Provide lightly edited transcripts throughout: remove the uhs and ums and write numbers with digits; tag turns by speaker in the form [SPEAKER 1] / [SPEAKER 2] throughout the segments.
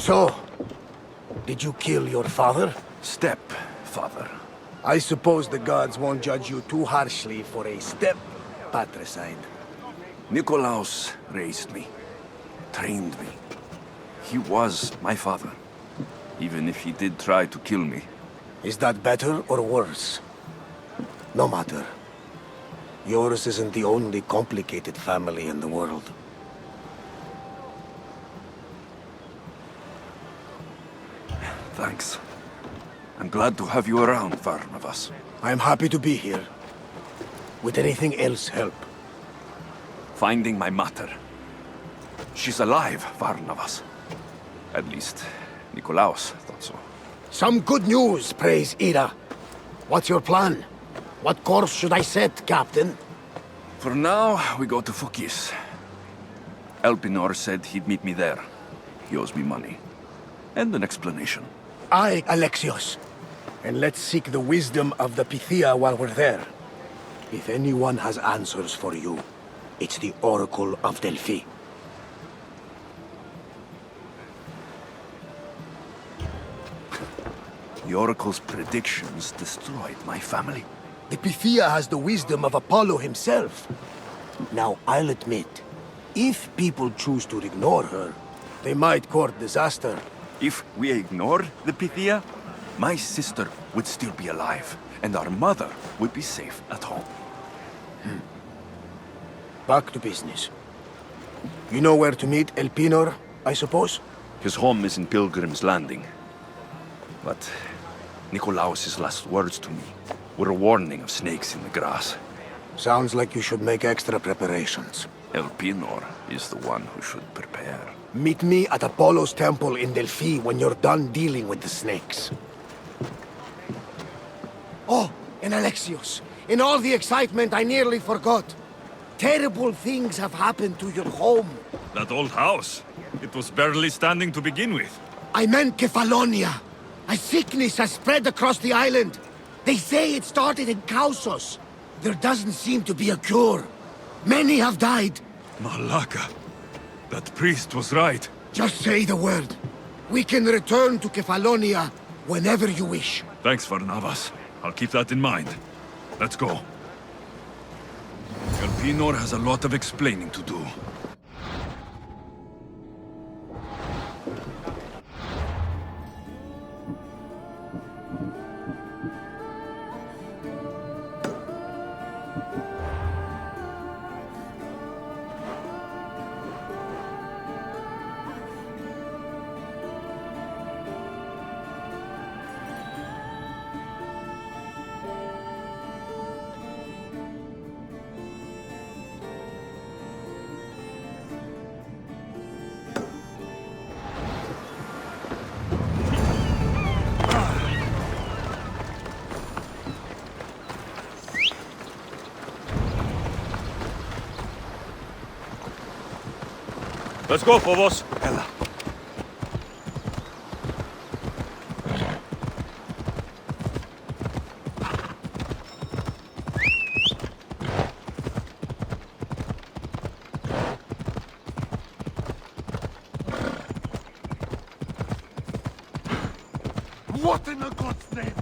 [SPEAKER 1] So, did you kill your father?
[SPEAKER 2] Stepfather.
[SPEAKER 1] I suppose the gods won't judge you too harshly for a step-patricide.
[SPEAKER 2] Nikolaus raised me, trained me. He was my father, even if he did try to kill me.
[SPEAKER 1] Is that better or worse? No matter. Yours isn't the only complicated family in the world.
[SPEAKER 2] Thanks. I'm glad to have you around, Varnavas.
[SPEAKER 1] I'm happy to be here. Would anything else help?
[SPEAKER 2] Finding my mother. She's alive, Varnavas. At least, Nikolaus thought so.
[SPEAKER 1] Some good news, praise Ira. What's your plan? What course should I set, Captain?
[SPEAKER 2] For now, we go to Fokis. Elpinor said he'd meet me there. He owes me money. And an explanation.
[SPEAKER 1] Aye, Alexios. And let's seek the wisdom of the Pythia while we're there. If anyone has answers for you, it's the Oracle of Delphi.
[SPEAKER 2] The Oracle's predictions destroyed my family.
[SPEAKER 1] The Pythia has the wisdom of Apollo himself. Now, I'll admit, if people choose to ignore her, they might court disaster.
[SPEAKER 2] If we ignore the Pythia, my sister would still be alive, and our mother would be safe at home.
[SPEAKER 1] Back to business. You know where to meet Elpinor, I suppose?
[SPEAKER 2] His home is in Pilgrim's Landing. But Nikolaus's last words to me were a warning of snakes in the grass.
[SPEAKER 1] Sounds like you should make extra preparations.
[SPEAKER 2] Elpinor is the one who should prepare.
[SPEAKER 1] Meet me at Apollo's temple in Delphi when you're done dealing with the snakes. Oh, and Alexios, in all the excitement I nearly forgot. Terrible things have happened to your home.
[SPEAKER 3] That old house. It was barely standing to begin with.
[SPEAKER 1] I meant Kefalonia. A sickness has spread across the island. They say it started in Kausos. There doesn't seem to be a cure. Many have died.
[SPEAKER 3] Malaka. That priest was right.
[SPEAKER 1] Just say the word. We can return to Kefalonia whenever you wish.
[SPEAKER 3] Thanks, Varnavas. I'll keep that in mind. Let's go. Elpinor has a lot of explaining to do. Let's go, Phobos.
[SPEAKER 2] Ella.
[SPEAKER 4] What in the God's name?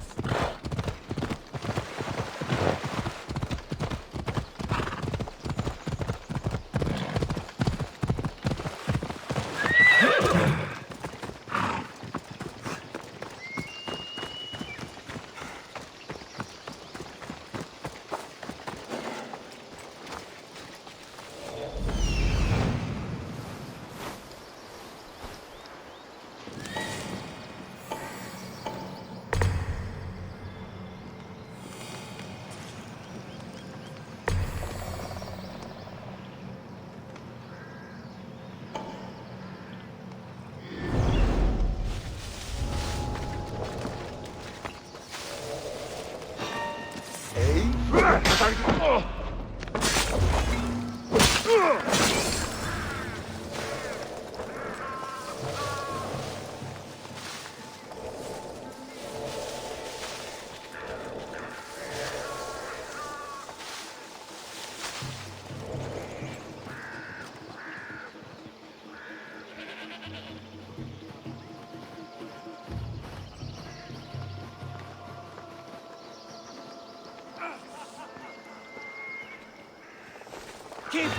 [SPEAKER 5] Keep.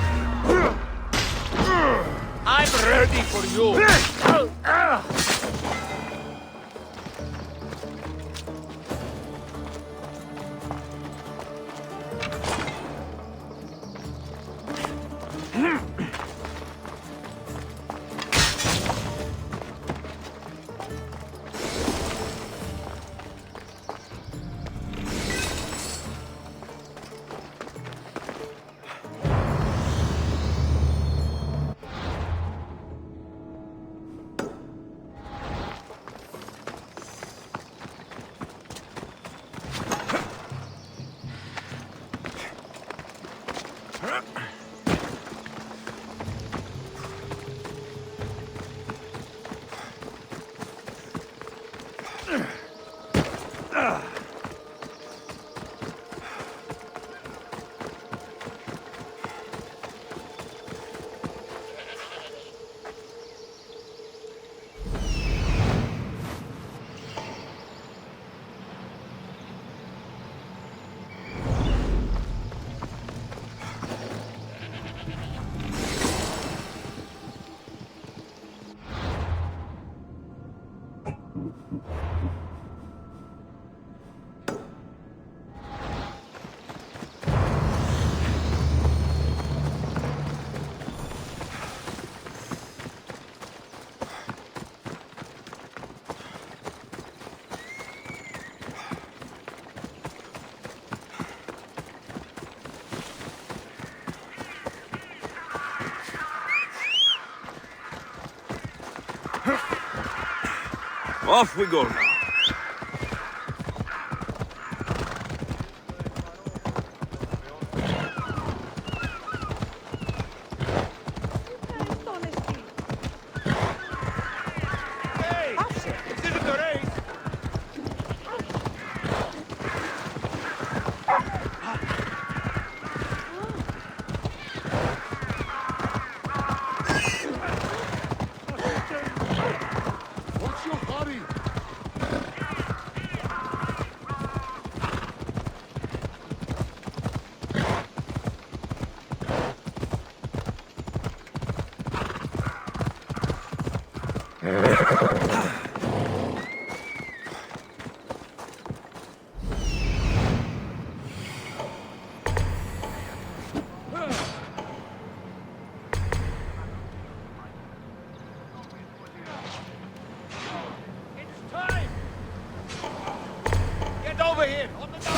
[SPEAKER 5] I'm ready for you.
[SPEAKER 2] Off we go now.
[SPEAKER 4] What's your hurry?
[SPEAKER 5] It's time. Get over here. On the door.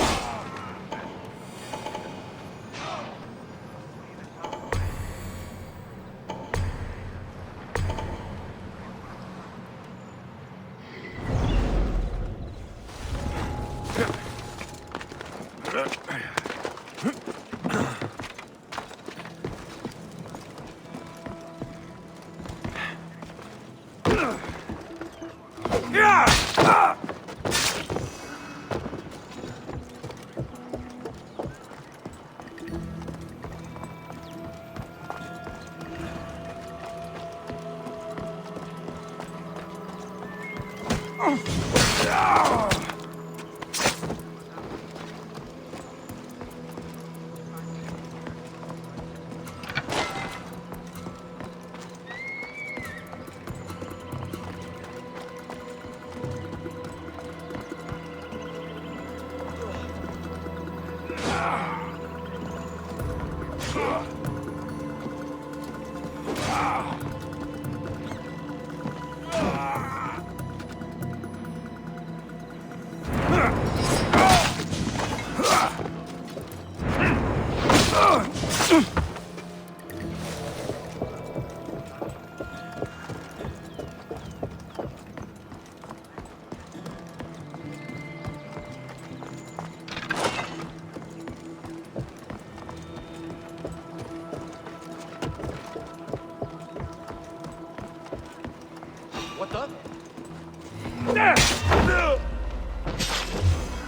[SPEAKER 5] What the?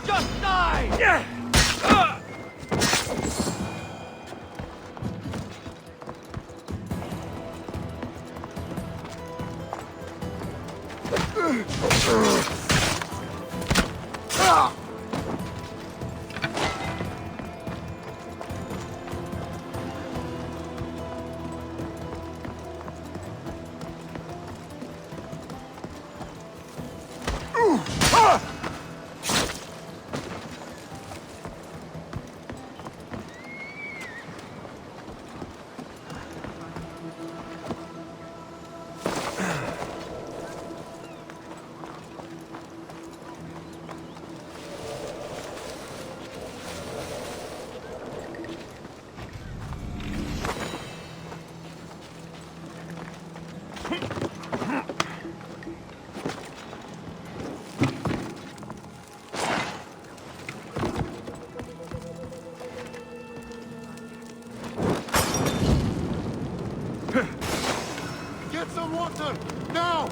[SPEAKER 5] Just die!
[SPEAKER 4] water! Now!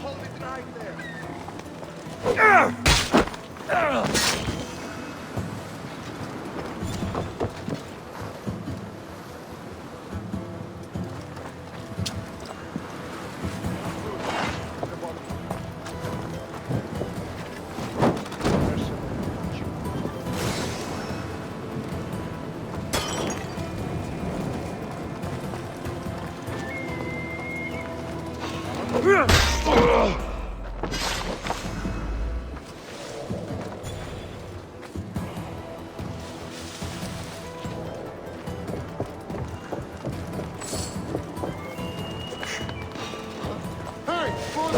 [SPEAKER 5] Hold it right there.
[SPEAKER 4] Hey! For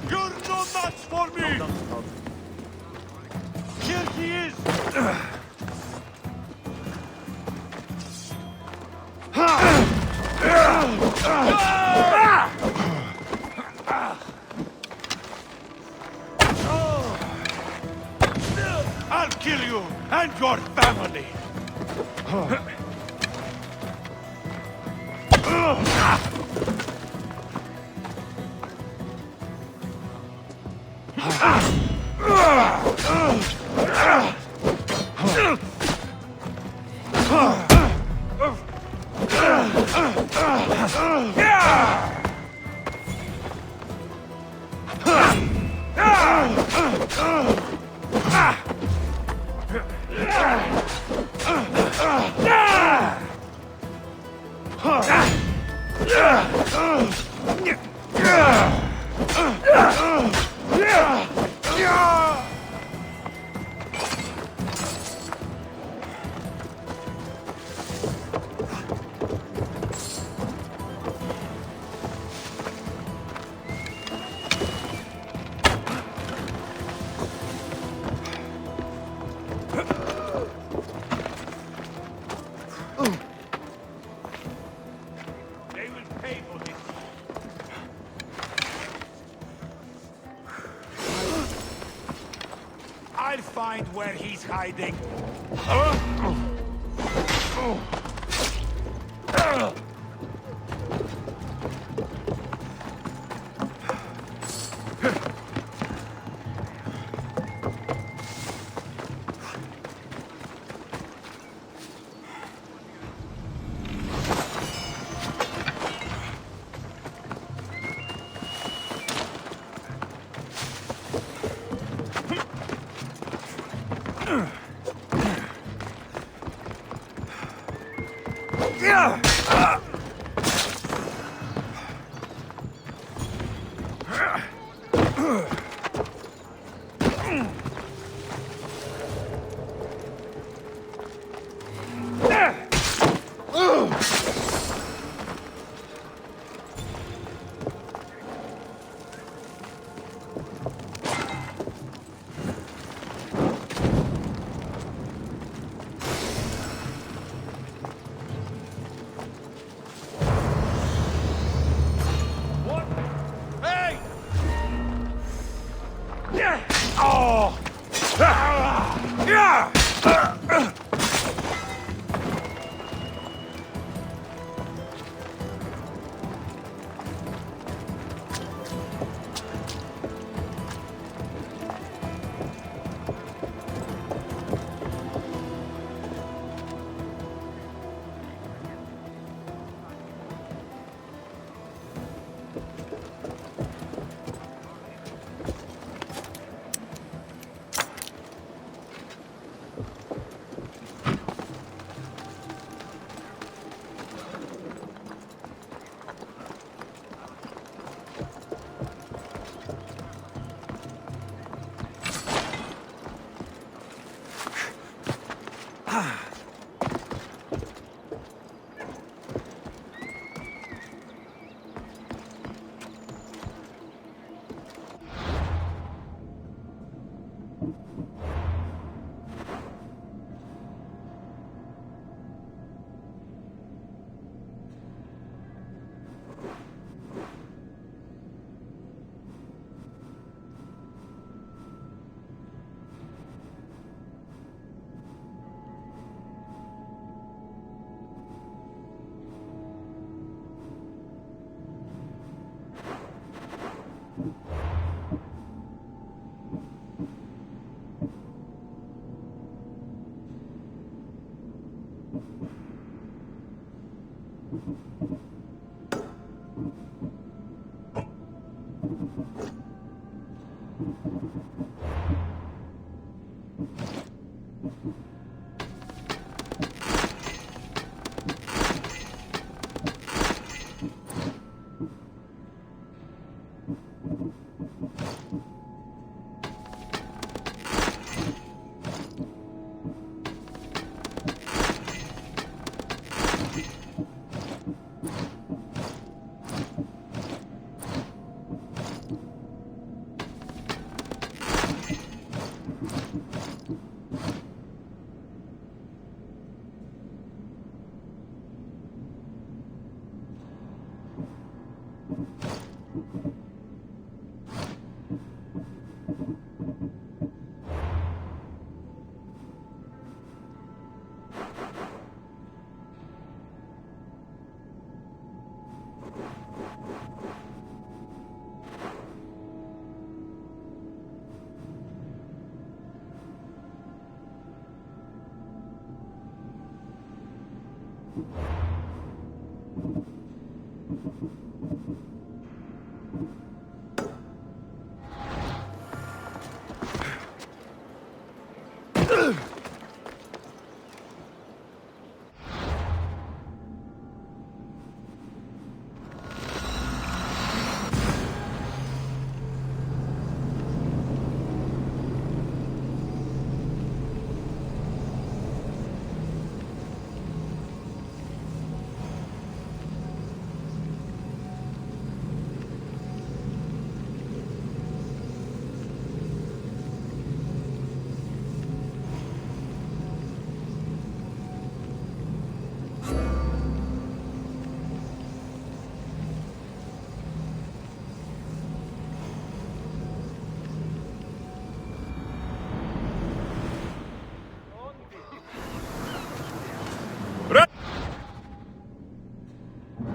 [SPEAKER 5] You're no match for me! Here he is! I'll kill you and your family! They will pay for this. I'll find where he's hiding. Hey! Oh!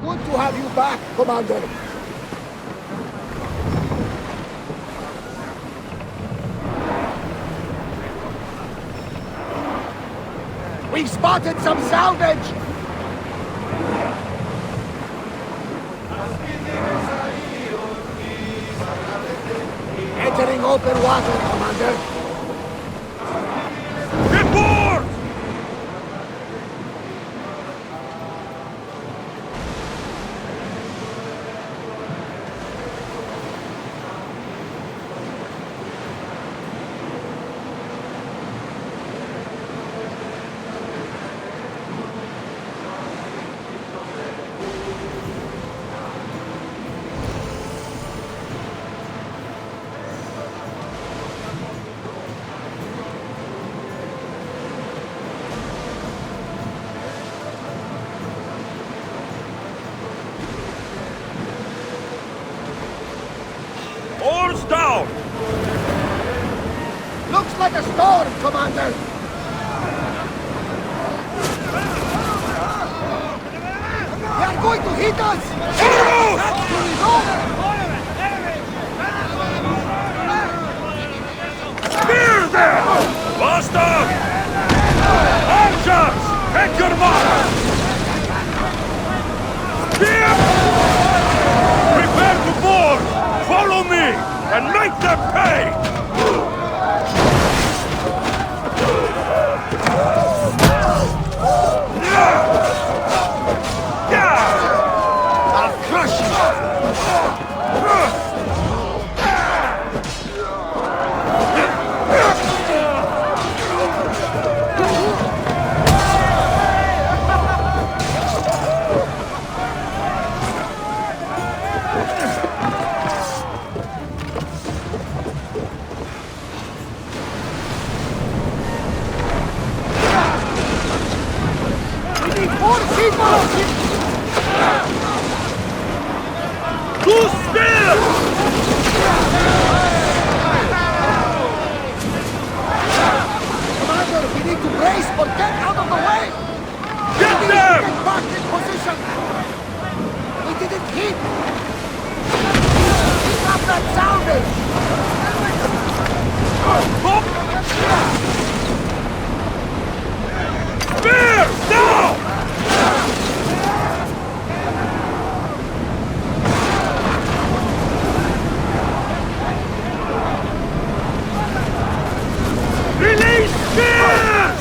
[SPEAKER 1] Good to have you back, Commander. We've spotted some salvage! Entering open water, Commander.
[SPEAKER 3] Get board!
[SPEAKER 4] Commander! They are going to hit us!
[SPEAKER 3] Spear them! Bastard! Archers! Take your mark! Spear! Prepare to board! Follow me! And make them pay!
[SPEAKER 1] I'll crush you!
[SPEAKER 4] We need more people!
[SPEAKER 3] To spear!
[SPEAKER 4] Commander, we need to brace or get out of the way!
[SPEAKER 3] Get
[SPEAKER 4] We need
[SPEAKER 3] them!
[SPEAKER 4] to get back in position! We didn't hit! Pick up that salvage!
[SPEAKER 3] Spear! Now! Release spears!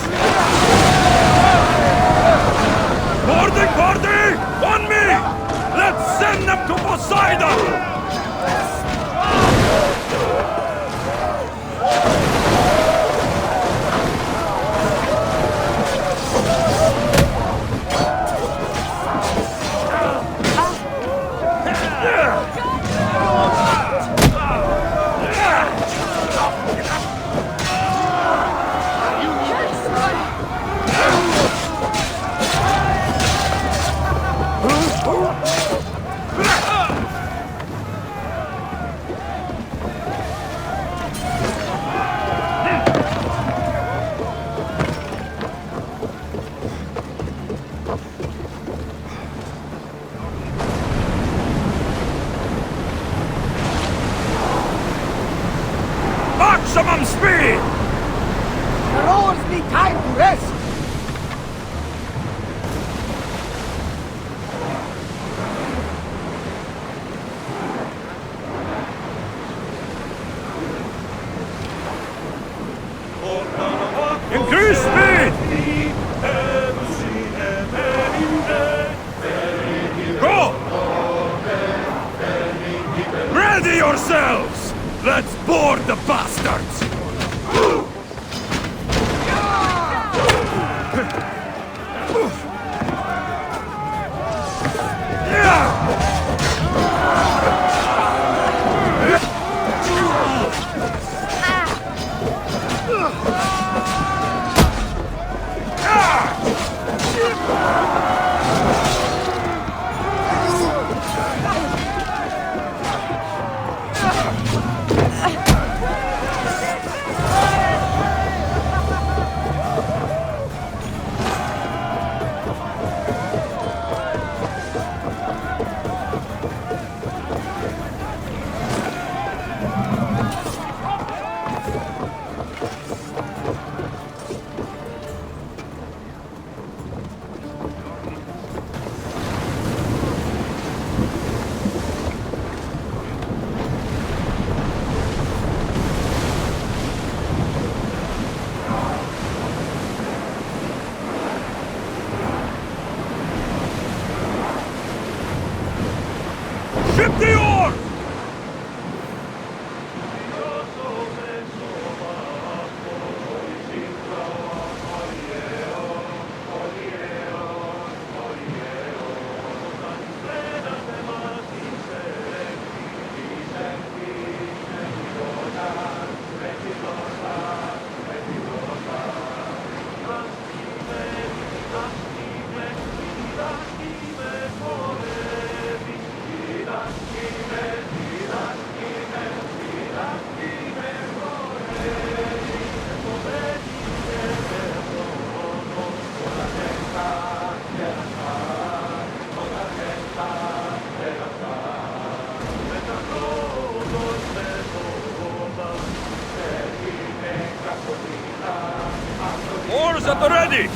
[SPEAKER 3] At the ready!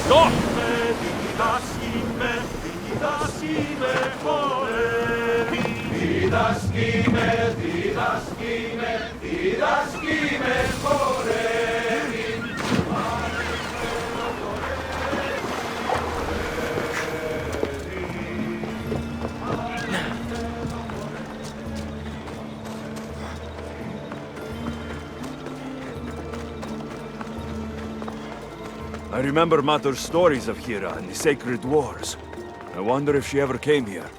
[SPEAKER 3] Go! I remember Mater's stories of Hira and the sacred wars. I wonder if she ever came here.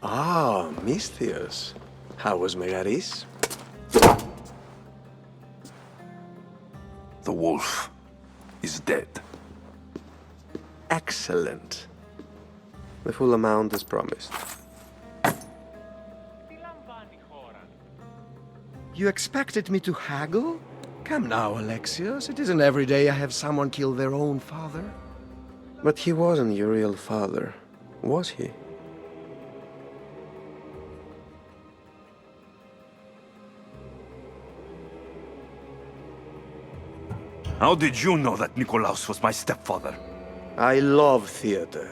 [SPEAKER 6] Ah, Misthios. How was Megaris?
[SPEAKER 2] The wolf is dead.
[SPEAKER 6] Excellent. The full amount is promised. You expected me to haggle? Come now, Alexios. It isn't every day I have someone kill their own father. But he wasn't your real father, was he?
[SPEAKER 2] How did you know that Nikolaos was my stepfather?
[SPEAKER 6] I love theater.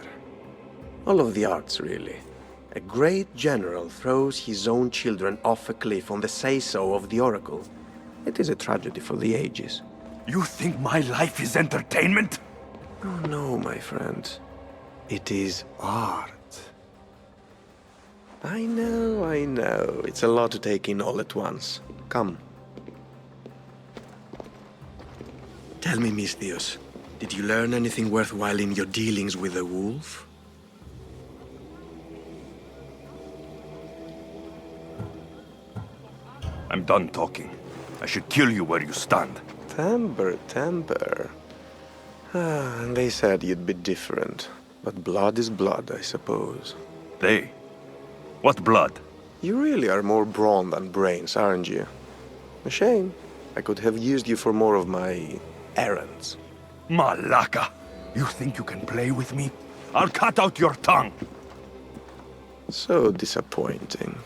[SPEAKER 6] All of the arts, really. A great general throws his own children off a cliff on the say-so of the oracle. It is a tragedy for the ages.
[SPEAKER 2] You think my life is entertainment?
[SPEAKER 6] Oh no, my friend. It is art. I know. It's a lot to take in all at once. Come. Tell me, Misthios, did you learn anything worthwhile in your dealings with the wolf?
[SPEAKER 2] I'm done talking. I should kill you where you stand.
[SPEAKER 6] Temper. Ah, and they said you'd be different. But blood is blood, I suppose.
[SPEAKER 2] They? What blood?
[SPEAKER 6] You really are more brawn than brains, aren't you? A shame. I could have used you for more of my errands.
[SPEAKER 2] Malaka! You think you can play with me? I'll cut out your tongue!
[SPEAKER 6] So disappointing.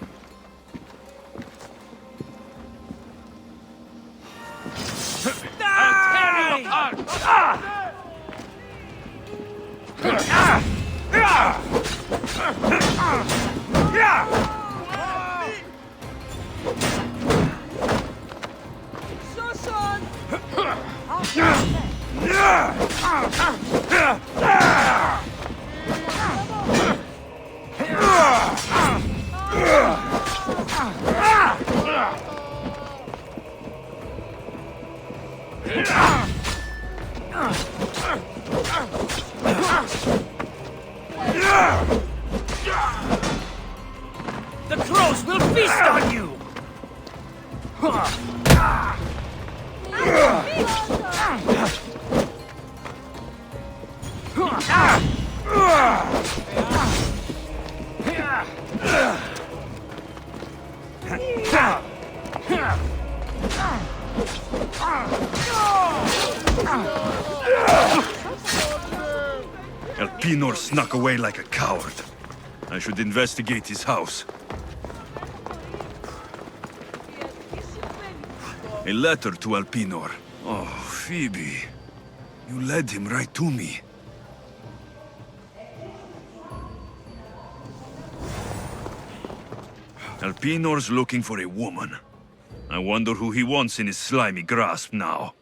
[SPEAKER 7] The crows will feast on you!
[SPEAKER 3] Elpinor snuck away like a coward. I should investigate his house. A letter to Elpinor. Oh, Phoebe. You led him right to me. Elpinor's looking for a woman. I wonder who he wants in his slimy grasp now.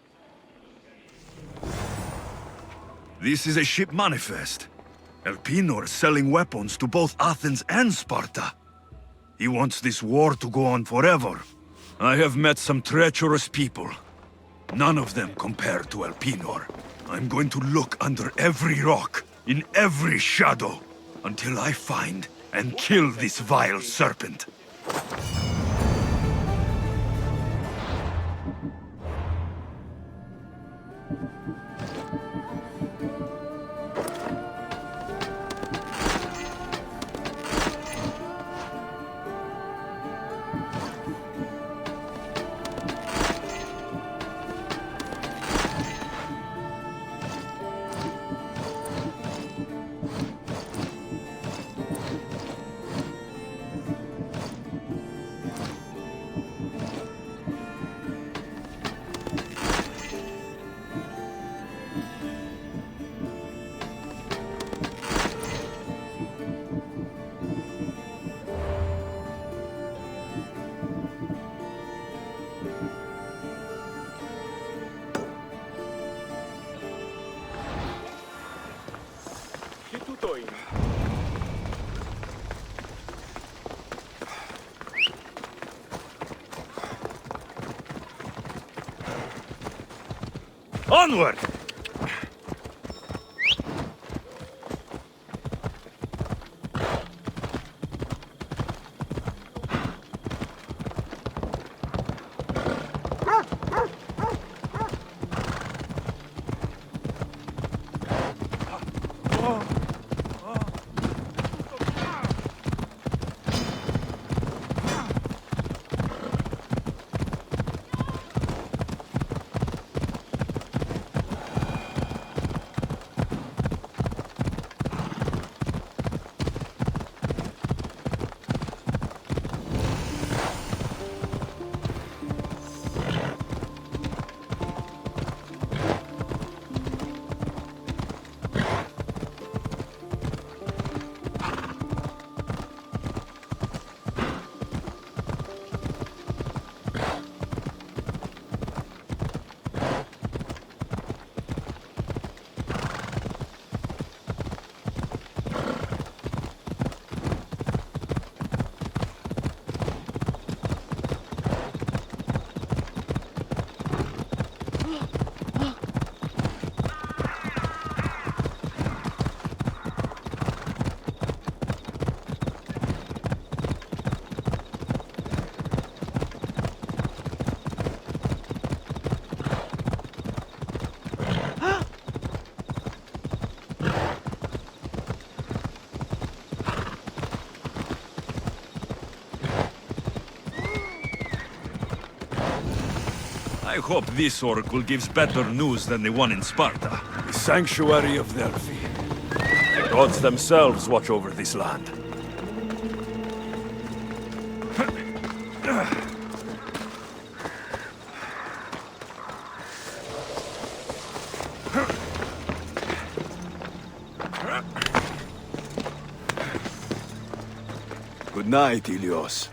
[SPEAKER 3] This is a ship manifest. Elpinor selling weapons to both Athens and Sparta. He wants this war to go on forever. I have met some treacherous people. None of them compare to Elpinor. I'm going to look under every rock, in every shadow, until I find and kill this vile serpent. Onward! I hope this oracle gives better news than the one in Sparta. The sanctuary of Delphi. The gods themselves watch over this land. Good night, Ilios.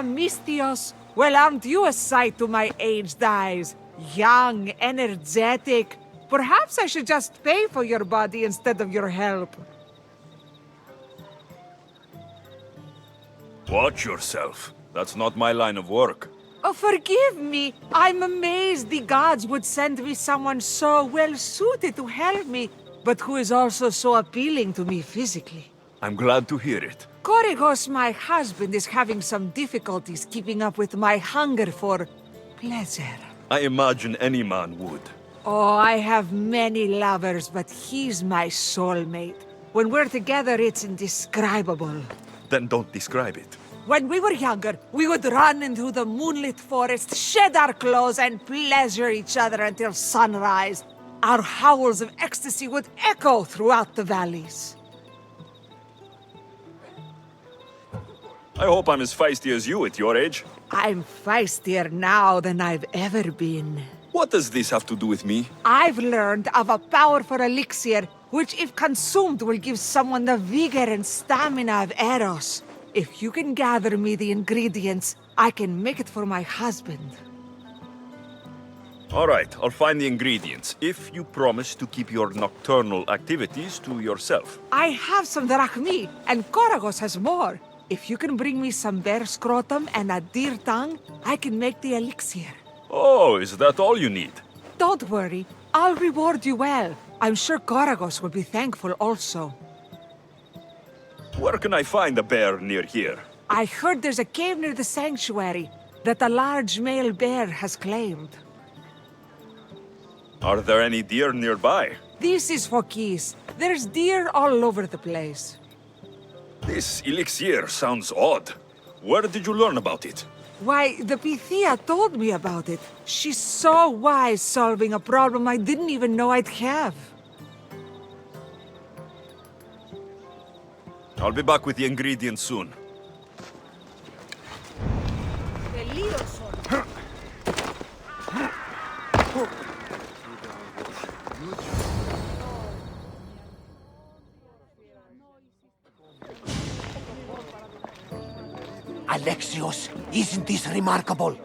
[SPEAKER 8] Mistios. Well, aren't you a sight to my aged eyes? Young, energetic. Perhaps I should just pay for your body instead of your help.
[SPEAKER 3] Watch yourself. That's not my line of work.
[SPEAKER 8] Oh, forgive me. I'm amazed the gods would send me someone so well-suited to help me, but who is also so appealing to me physically.
[SPEAKER 3] I'm glad to hear it.
[SPEAKER 8] Korygos, my husband, is having some difficulties keeping up with my hunger for pleasure.
[SPEAKER 3] I imagine any man would.
[SPEAKER 8] Oh, I have many lovers, but he's my soulmate. When we're together, it's indescribable.
[SPEAKER 3] Then don't describe it.
[SPEAKER 8] When we were younger, we would run into the moonlit forest, shed our clothes, and pleasure each other until sunrise. Our howls of ecstasy would echo throughout the valleys.
[SPEAKER 3] I hope I'm as feisty as you at your age.
[SPEAKER 8] I'm feistier now than I've ever been.
[SPEAKER 3] What does this have to do with me?
[SPEAKER 8] I've learned of a powerful elixir, which if consumed will give someone the vigor and stamina of Eros. If you can gather me the ingredients, I can make it for my husband.
[SPEAKER 3] All right, I'll find the ingredients, if you promise to keep your nocturnal activities to yourself.
[SPEAKER 8] I have some drachmi, and Korygos has more. If you can bring me some bear scrotum and a deer tongue, I can make the elixir.
[SPEAKER 3] Oh, is that all you need?
[SPEAKER 8] Don't worry, I'll reward you well. I'm sure Korygos will be thankful also.
[SPEAKER 3] Where can I find a bear near here?
[SPEAKER 8] I heard there's a cave near the sanctuary that a large male bear has claimed.
[SPEAKER 3] Are there any deer nearby?
[SPEAKER 8] This is Fokidy. There's deer all over the place.
[SPEAKER 3] This elixir sounds odd. Where did you learn about it?
[SPEAKER 8] Why, the Pythia told me about it. She's so wise solving a problem I didn't even know I'd have.
[SPEAKER 3] I'll be back with the ingredients soon.
[SPEAKER 1] Alexios, isn't this remarkable?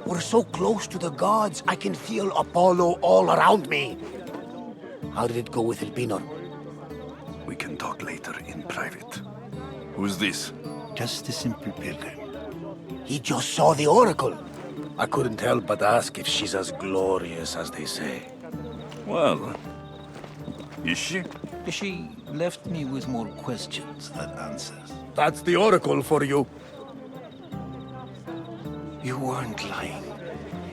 [SPEAKER 1] We're so close to the gods, I can feel Apollo all around me. How did it go with Elpinor?
[SPEAKER 2] We can talk later in private. Who's this?
[SPEAKER 1] Just a simple pilgrim. He just saw the oracle. I couldn't help but ask if she's as glorious as they say.
[SPEAKER 2] Well, is she?
[SPEAKER 9] She left me with more questions than answers.
[SPEAKER 1] That's the oracle for you.
[SPEAKER 9] You weren't lying.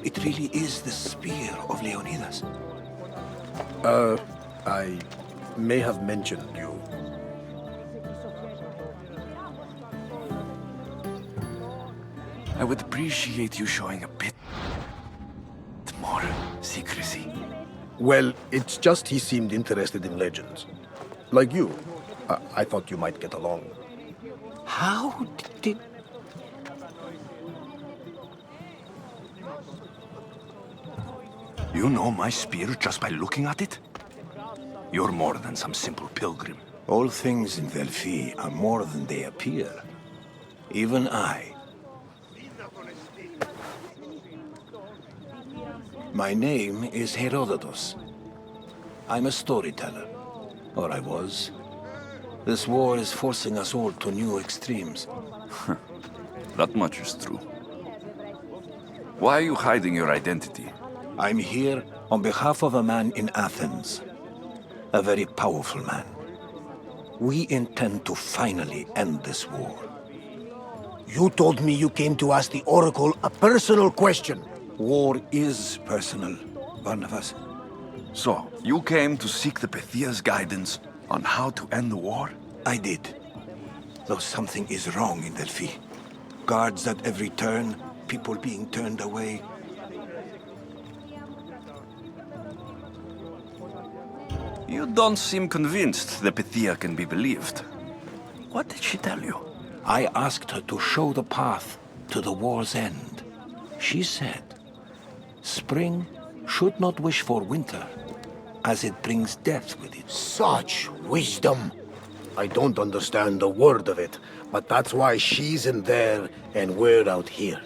[SPEAKER 9] It really is the spear of Leonidas.
[SPEAKER 1] I may have mentioned you.
[SPEAKER 2] I would appreciate you showing a bit more secrecy.
[SPEAKER 1] Well, it's just he seemed interested in legends. Like you. I thought you might get along.
[SPEAKER 9] How did...
[SPEAKER 2] You know my spear just by looking at it? You're more than some simple pilgrim.
[SPEAKER 9] All things in Delphi are more than they appear. Even I. My name is Herodotus. I'm a storyteller. Or I was. This war is forcing us all to new extremes.
[SPEAKER 2] That much is true. Why are you hiding your identity?
[SPEAKER 9] I'm here on behalf of a man in Athens. A very powerful man. We intend to finally end this war.
[SPEAKER 1] You told me you came to ask the oracle a personal question.
[SPEAKER 9] War is personal, Barnabas.
[SPEAKER 2] So, you came to seek the Pythia's guidance on how to end the war?
[SPEAKER 9] I did. Though something is wrong in Delphi. Guards at every turn, people being turned away.
[SPEAKER 2] You don't seem convinced the Pythia can be believed. What did she tell you?
[SPEAKER 9] I asked her to show the path to the war's end. She said, spring should not wish for winter, as it brings death with it.
[SPEAKER 1] Such wisdom. I don't understand a word of it, but that's why she's in there and we're out here.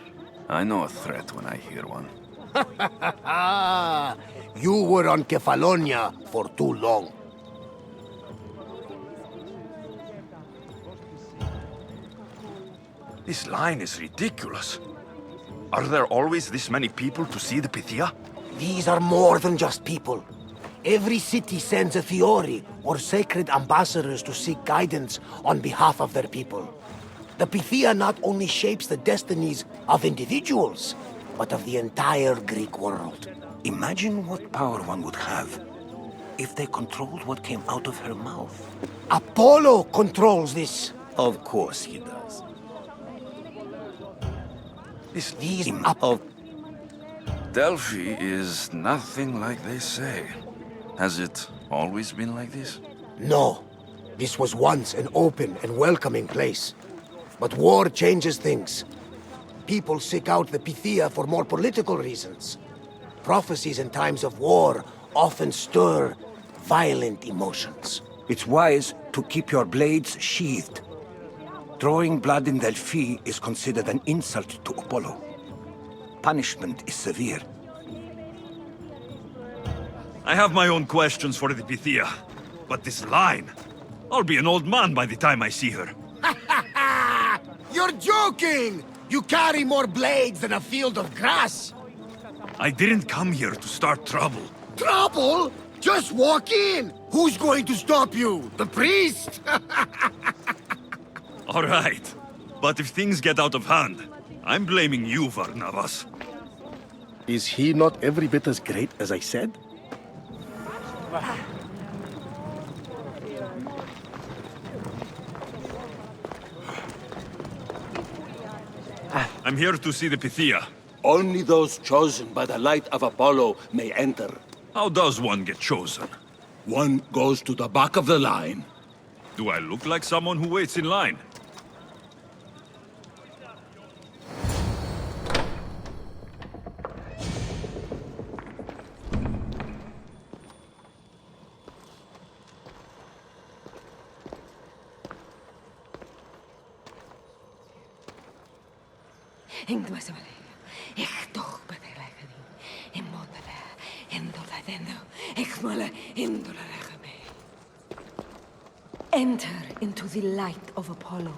[SPEAKER 2] I know a threat when I hear one.
[SPEAKER 1] Ah, you were on Kefalonia for too long.
[SPEAKER 3] This line is ridiculous. Are there always this many people to see the Pythia?
[SPEAKER 1] These are more than just people. Every city sends a Fiori or sacred ambassadors to seek guidance on behalf of their people. The Pythia not only shapes the destinies of individuals, but of the entire Greek world.
[SPEAKER 9] Imagine what power one would have if they controlled what came out of her mouth.
[SPEAKER 1] Apollo controls this.
[SPEAKER 9] Of course he does.
[SPEAKER 1] These
[SPEAKER 2] Delphi is nothing like they say. Has it always been like this?
[SPEAKER 1] No. This was once an open and welcoming place. But war changes things. People seek out the Pythia for more political reasons. Prophecies in times of war often stir violent emotions.
[SPEAKER 9] It's wise to keep your blades sheathed. Drawing blood in Delphi is considered an insult to Apollo. Punishment is severe.
[SPEAKER 3] I have my own questions for the Pythia, but this line... I'll be an old man by the time I see her.
[SPEAKER 1] You're joking! You carry more blades than a field of grass!
[SPEAKER 3] I didn't come here to start trouble.
[SPEAKER 1] Trouble? Just walk in! Who's going to stop you? The priest?
[SPEAKER 3] All right, but if things get out of hand, I'm blaming you, Varnavas.
[SPEAKER 1] Is he not every bit as great as I said?
[SPEAKER 3] I'm here to see the Pythia.
[SPEAKER 10] Only those chosen by the light of Apollo may enter.
[SPEAKER 3] How does one get chosen?
[SPEAKER 10] One goes to the back of the line.
[SPEAKER 3] Do I look like someone who waits in line?
[SPEAKER 11] Enter into the light of Apollo,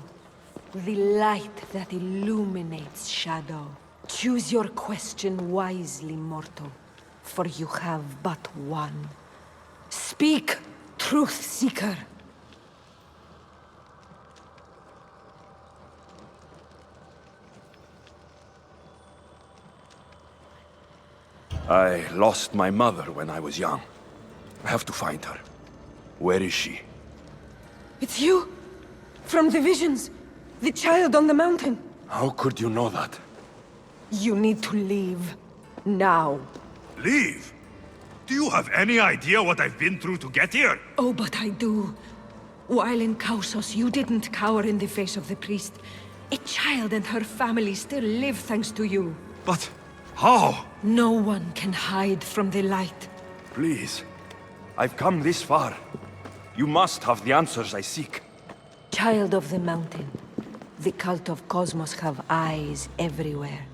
[SPEAKER 11] the light that illuminates shadow. Choose your question wisely, mortal, for you have but one. Speak, truth seeker.
[SPEAKER 2] I lost my mother when I was young. I have to find her. Where is she?
[SPEAKER 11] It's you! From the visions! The child on the mountain!
[SPEAKER 2] How could you know that?
[SPEAKER 11] You need to leave. Now.
[SPEAKER 3] Leave? Do you have any idea what I've been through to get here?
[SPEAKER 11] Oh, but I do. While in Kausos, you didn't cower in the face of the priest. A child and her family still live thanks to you.
[SPEAKER 3] But how?
[SPEAKER 11] No one can hide from the light.
[SPEAKER 2] Please. I've come this far. You must have the answers I seek.
[SPEAKER 11] Child of the mountain, the cult of Cosmos have eyes everywhere.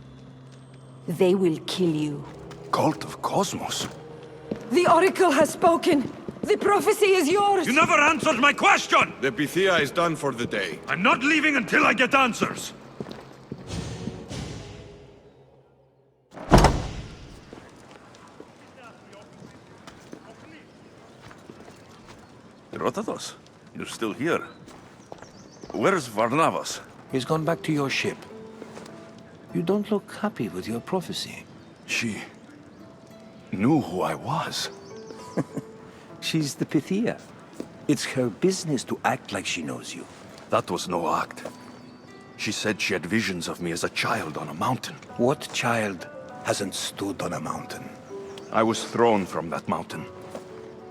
[SPEAKER 11] They will kill you.
[SPEAKER 2] Cult of Cosmos?
[SPEAKER 11] The Oracle has spoken! The prophecy is yours!
[SPEAKER 3] You never answered my question!
[SPEAKER 12] The Pythia is done for the day.
[SPEAKER 3] I'm not leaving until I get answers!
[SPEAKER 2] Herodotus, you're still here. Where's Varnavas?
[SPEAKER 9] He's gone back to your ship. You don't look happy with your prophecy.
[SPEAKER 2] She knew who I was.
[SPEAKER 9] She's the Pythia. It's her business to act like she knows you.
[SPEAKER 2] That was no act. She said she had visions of me as a child on a mountain.
[SPEAKER 9] What child hasn't stood on a mountain?
[SPEAKER 2] I was thrown from that mountain.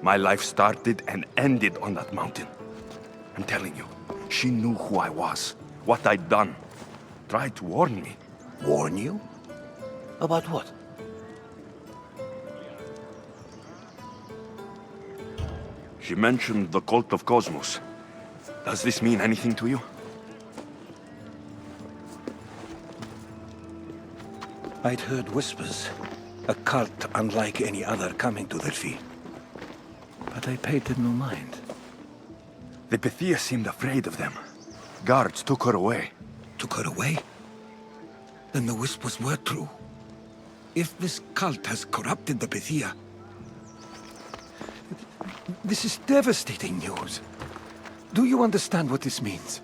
[SPEAKER 2] My life started and ended on that mountain. I'm telling you, she knew who I was, what I'd done. Tried to warn me.
[SPEAKER 9] Warn you? About what?
[SPEAKER 2] She mentioned the cult of Cosmos. Does this mean anything to you?
[SPEAKER 9] I'd heard whispers. A cult unlike any other coming to Delphi. But I paid them no mind.
[SPEAKER 2] The Pythia seemed afraid of them. Guards took her away.
[SPEAKER 9] Took her away? Then the whispers were true. If this cult has corrupted the Pythia... This is devastating news. Do you understand what this means?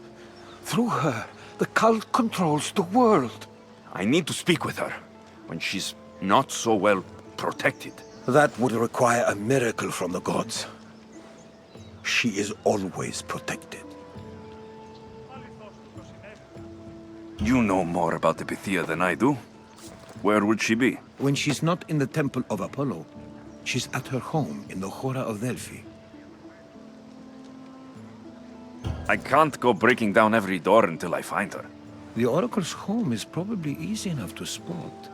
[SPEAKER 9] Through her, the cult controls the world.
[SPEAKER 2] I need to speak with her, when she's not so well protected.
[SPEAKER 9] That would require a miracle from the gods. She is always protected.
[SPEAKER 2] You know more about the Pythia than I do. Where would she be?
[SPEAKER 9] When she's not in the Temple of Apollo, she's at her home in the Hora of Delphi.
[SPEAKER 2] I can't go breaking down every door until I find her.
[SPEAKER 9] The Oracle's home is probably easy enough to spot.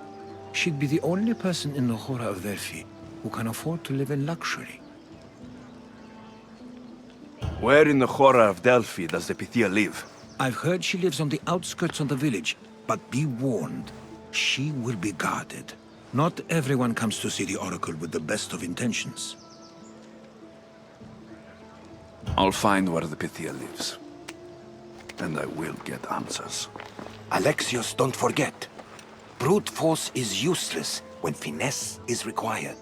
[SPEAKER 9] She'd be the only person in the Hora of Delphi who can afford to live in luxury.
[SPEAKER 2] Where in the Hora of Delphi does the Pythia live?
[SPEAKER 9] I've heard she lives on the outskirts of the village, but be warned, she will be guarded. Not everyone comes to see the Oracle with the best of intentions.
[SPEAKER 2] I'll find where the Pythia lives. And I will get answers.
[SPEAKER 9] Alexios, don't forget. Brute force is useless when finesse is required.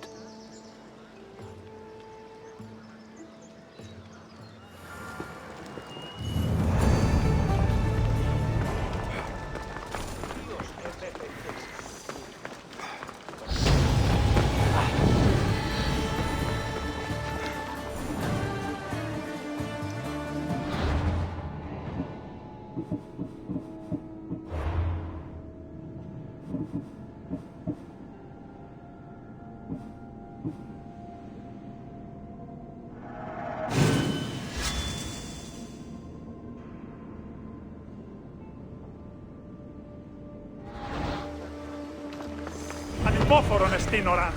[SPEAKER 5] Ανυπόφορον εστίν οράν.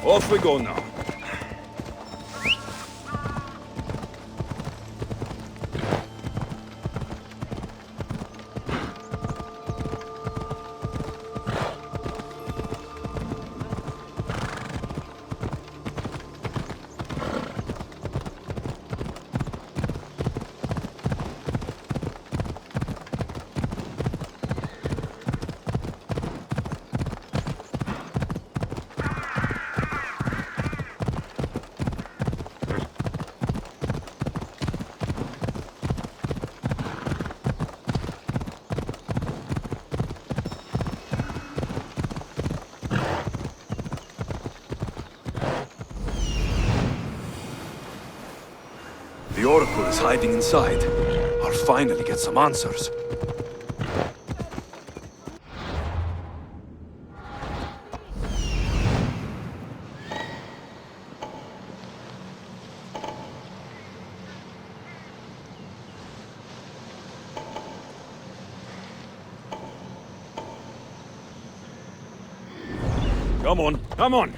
[SPEAKER 2] Off we go now. The Oracle is hiding inside. I'll finally get some answers. Come on, come on!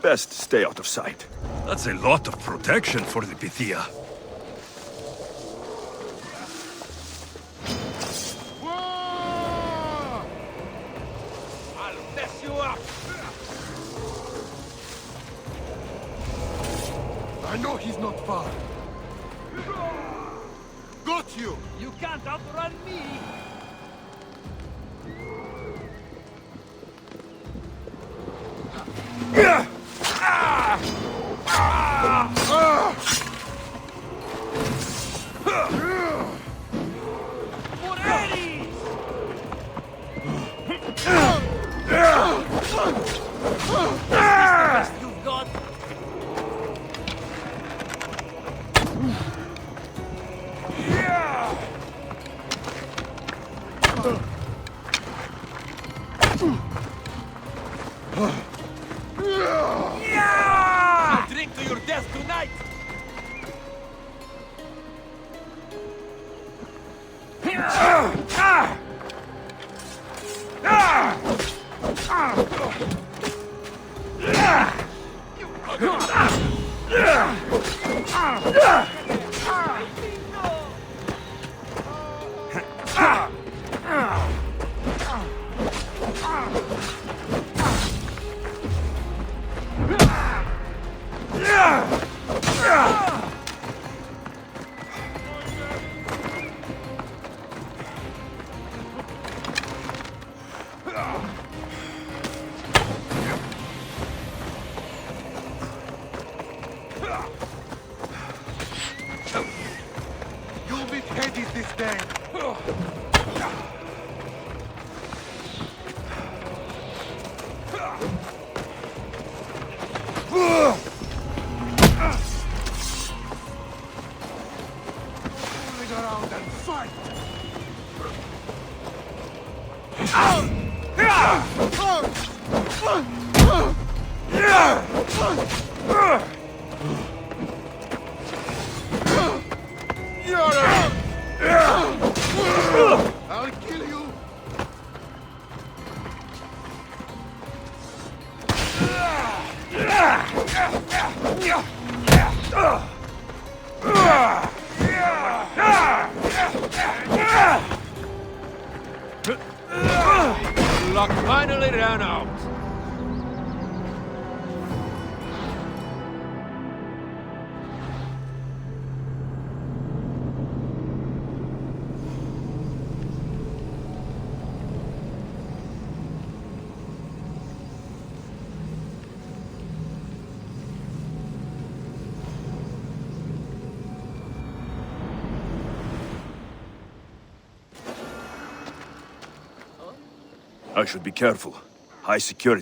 [SPEAKER 2] Best stay out of sight.
[SPEAKER 3] That's a lot of protection for the Pythia.
[SPEAKER 5] I'll mess you up!
[SPEAKER 12] I know he's not far. Got you!
[SPEAKER 5] You can't outrun me!
[SPEAKER 7] I'll drink to your death tonight!
[SPEAKER 12] You'll be headed this day. Moving around and fight. I'll kill you.
[SPEAKER 7] Luck finally ran out.
[SPEAKER 3] I should be careful. High security.